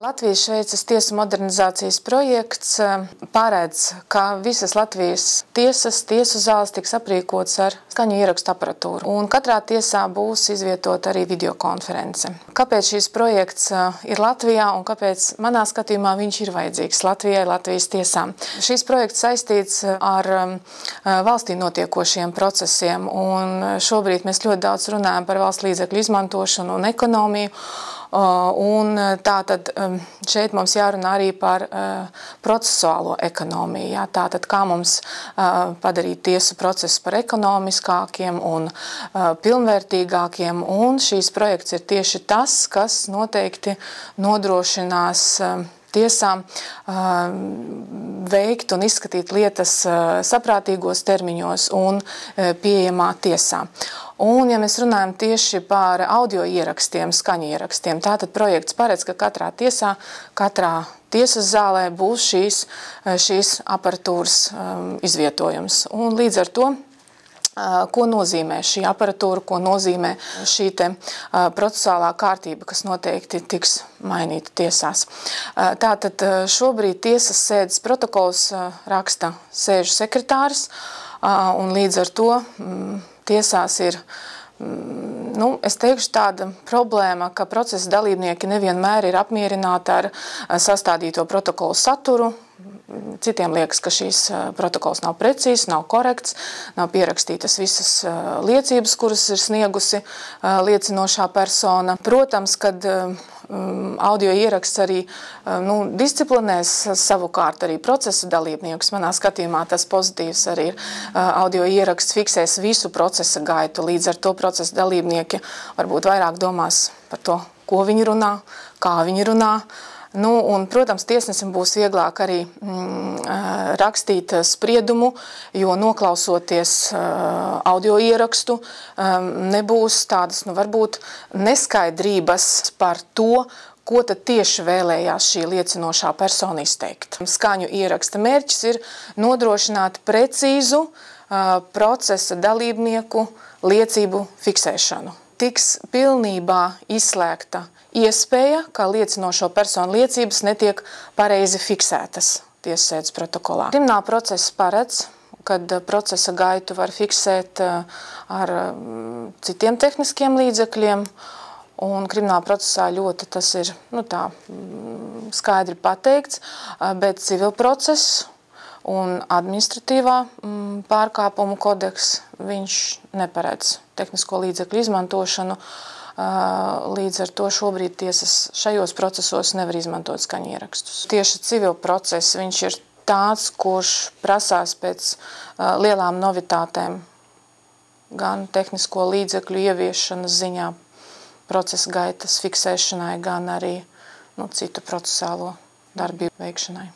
Latvijas-Šveices tiesu modernizācijas projekts paredz, ka visas Latvijas tiesas, tiesu zāles tiks aprīkotas ar skaņu ierakstu aparatūru. Un katrā tiesā būs izvietota arī videokonference. Kāpēc šis projekts ir Latvijā un kāpēc manā skatījumā viņš ir vajadzīgs Latvijai, Latvijas tiesām? Šis projekts saistīts ar valstī notiekošiem procesiem, un šobrīd mēs ļoti daudz runājam par valsts līdzekļu izmantošanu un ekonomiju. Un tātad šeit mums jārunā arī par procesuālo ekonomiju. Jā, tātad kā mums padarīt tiesu procesus par ekonomiskākiem un pilnvērtīgākiem. Un šīs projekts ir tieši tas, kas noteikti nodrošinās tiesām veikt un izskatīt lietas saprātīgos termiņos un pieejamā tiesā. Un, ja mēs runājam tieši par audio ierakstiem, skaņu ierakstiem, tātad projekts paredz, ka katrā tiesā, katrā tiesas zālē būs šīs aparatūras izvietojums. Un līdz ar to, ko nozīmē šī aparatūra, ko nozīmē šī procesuālā kārtība, kas noteikti tiks mainīta tiesās. Tātad šobrīd tiesas sēdes protokols raksta sēžu sekretārs, un līdz ar to tiesās ir, es teikšu, tāda problēma, ka procesa dalībnieki nevienmēr ir apmierināti ar sastādīto protokolu saturu. Citiem liekas, ka šīs protokols nav precīzs, nav korekts, nav pierakstītas visas liecības, kuras ir sniegusi liecinošā persona. Protams, kad audio ieraksts arī disciplinēs savukārt arī procesa dalībniekus. Manā skatījumā tas pozitīvs arī ir. Audio ieraksts fiksēs visu procesa gaitu, līdz ar to procesa dalībnieki varbūt vairāk domās par to, ko viņi runā, kā viņi runā. Un, protams, tiesnesim būs vieglāk arī rakstīt spriedumu, jo noklausoties audio ierakstu nebūs tādas, varbūt neskaidrības par to, ko tad tieši vēlējās šī liecinošā persona izteikt. Skaņu ieraksta mērķis ir nodrošināt precīzu procesa dalībnieku liecību fiksēšanu. Tiks pilnībā izslēgta iespēja, ka liecinošo personu liecības netiek pareizi fiksētas tiesasēdes protokolā. Krimināla process paredz, kad procesa gaitu var fiksēt ar citiem tehniskiem līdzekļiem, un krimināla procesā ļoti tas ir skaidri pateikts, bet civil process un administratīvā pārkāpumu kodeks viņš neparedz tehnisko līdzekļu izmantošanu. Līdz ar to šobrīd tiesas šajos procesos nevar izmantot skaņu ierakstus. Tieši civil process viņš ir tāds, kurš prasās pēc lielām novitātēm, gan tehnisko līdzekļu ieviešanas ziņā, procesa gaitas fiksēšanai, gan arī citu procesālo darbību veikšanai.